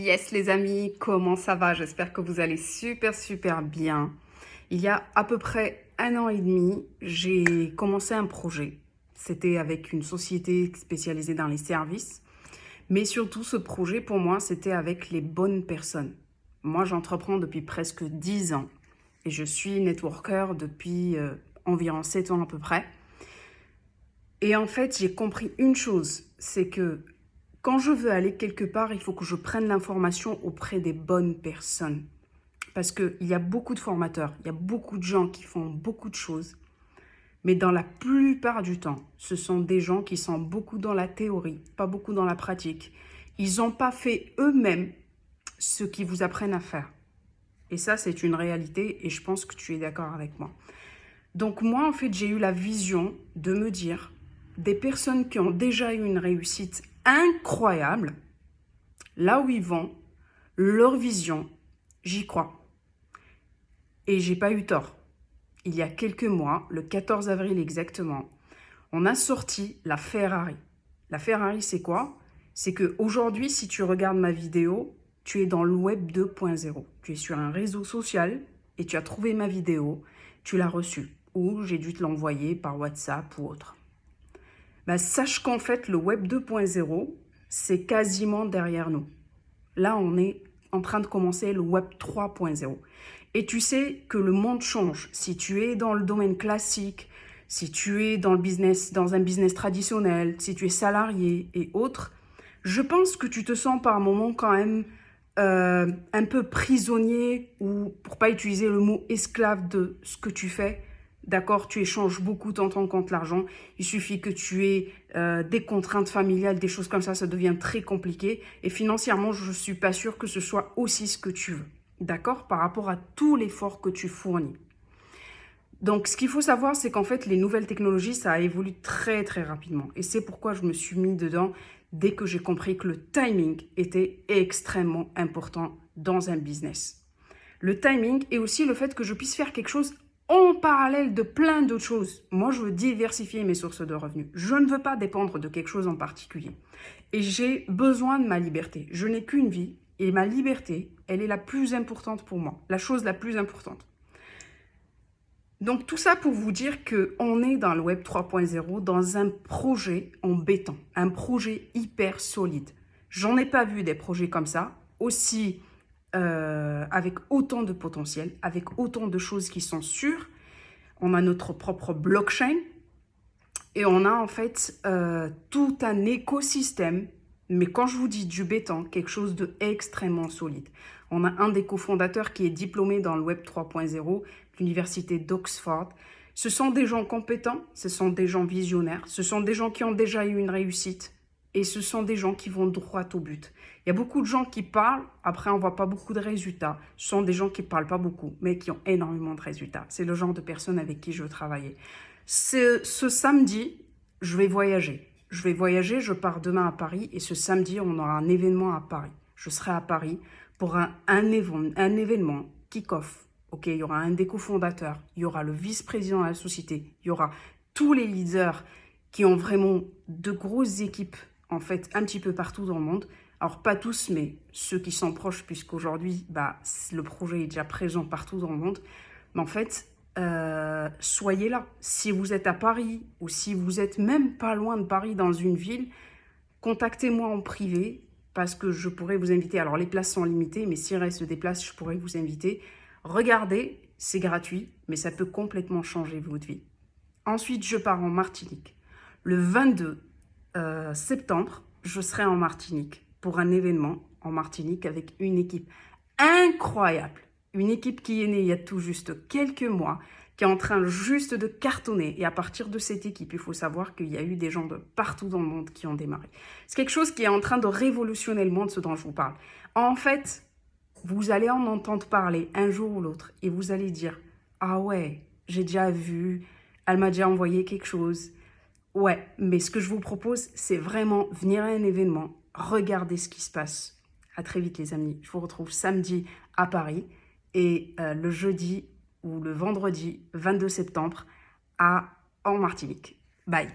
Yes les amis, comment ça va? J'espère que vous allez super bien. Il y a à peu près 1 an et demi, j'ai commencé un projet. C'était avec une société spécialisée dans les services. Mais surtout, ce projet, pour moi, c'était avec les bonnes personnes. Moi, j'entreprends depuis presque 10 ans. Et je suis networker depuis environ 7 ans à peu près. Et en fait, j'ai compris une chose, c'est que quand je veux aller quelque part, il faut que je prenne l'information auprès des bonnes personnes. Parce qu'il y a beaucoup de formateurs, il y a beaucoup de gens qui font beaucoup de choses. Mais dans la plupart du temps, ce sont des gens qui sont beaucoup dans la théorie, pas beaucoup dans la pratique. Ils n'ont pas fait eux-mêmes ce qu'ils vous apprennent à faire. Et ça, c'est une réalité et je pense que tu es d'accord avec moi. Donc moi, en fait, j'ai eu la vision de me dire, des personnes qui ont déjà eu une réussite incroyable, là où ils vont, leur vision, j'y crois. Et j'ai pas eu tort. Il y a quelques mois, le 14 avril exactement, on a sorti la Ferrari. La Ferrari, c'est quoi? C'est qu'aujourd'hui, si tu regardes ma vidéo, tu es dans le web 2.0. Tu es sur un réseau social et tu as trouvé ma vidéo, tu l'as reçue. Ou j'ai dû te l'envoyer par WhatsApp ou autre. Ben, sache qu'en fait, le web 2.0, c'est quasiment derrière nous. Là, on est en train de commencer le web 3.0. Et tu sais que le monde change. Si tu es dans le domaine classique, si tu es dans le business, dans un business traditionnel, si tu es salarié et autres, je pense que tu te sens par moments quand même un peu prisonnier ou, pour pas utiliser le mot esclave de ce que tu fais. D'accord, tu échanges beaucoup ton temps contre l'argent. Il suffit que tu aies des contraintes familiales, des choses comme ça devient très compliqué. Et financièrement, je ne suis pas sûre que ce soit aussi ce que tu veux. D'accord, par rapport à tout l'effort que tu fournis. Donc, ce qu'il faut savoir, c'est qu'en fait, les nouvelles technologies, ça a évolué très rapidement. Et c'est pourquoi je me suis mis dedans dès que j'ai compris que le timing était extrêmement important dans un business. Le timing et aussi le fait que je puisse faire quelque chose en parallèle de plein d'autres choses. Moi, je veux diversifier mes sources de revenus. Je ne veux pas dépendre de quelque chose en particulier. Et j'ai besoin de ma liberté. Je n'ai qu'une vie et ma liberté, elle est la plus importante pour moi. La chose la plus importante. Donc, tout ça pour vous dire qu'on est dans le Web 3.0, dans un projet en béton, un projet hyper solide. J'en ai pas vu des projets comme ça, aussi avec autant de potentiel, avec autant de choses qui sont sûres. On a notre propre blockchain et on a en fait tout un écosystème. Mais quand je vous dis du béton, quelque chose de extrêmement solide. On a un des cofondateurs qui est diplômé dans le Web 3.0, l'université d'Oxford. Ce sont des gens compétents, ce sont des gens visionnaires, ce sont des gens qui ont déjà eu une réussite et ce sont des gens qui vont droit au but. Il y a beaucoup de gens qui parlent, après on ne voit pas beaucoup de résultats. Ce sont des gens qui ne parlent pas beaucoup, mais qui ont énormément de résultats. C'est le genre de personnes avec qui je veux travailler. Ce samedi, je vais voyager. Je pars demain à Paris et ce samedi, on aura un événement à Paris. Je serai à Paris pour un événement kick-off. Ok, il y aura un des cofondateurs, il y aura le vice-président de la société, il y aura tous les leaders qui ont vraiment de grosses équipes, en fait, un petit peu partout dans le monde. Alors, pas tous, mais ceux qui sont proches, puisqu'aujourd'hui, le projet est déjà présent partout dans le monde. Mais en fait, soyez là. Si vous êtes à Paris ou si vous êtes même pas loin de Paris dans une ville, contactez-moi en privé parce que je pourrais vous inviter. Alors les places sont limitées, mais s'il reste des places, je pourrais vous inviter. Regardez, c'est gratuit, mais ça peut complètement changer votre vie. Ensuite, je pars en Martinique. Le 22 septembre, je serai en Martinique pour un événement en Martinique avec une équipe incroyable. Une équipe qui est née il y a tout juste quelques mois, qui est en train juste de cartonner. Et à partir de cette équipe, il faut savoir qu'il y a eu des gens de partout dans le monde qui ont démarré. C'est quelque chose qui est en train de révolutionner le monde, ce dont je vous parle. En fait, vous allez en entendre parler un jour ou l'autre et vous allez dire « Ah ouais, j'ai déjà vu, elle m'a déjà envoyé quelque chose. » Ouais, mais ce que je vous propose, c'est vraiment venir à un événement, regarder ce qui se passe. À très vite les amis, je vous retrouve samedi à Paris et le jeudi ou le vendredi 22 septembre en Martinique. Bye.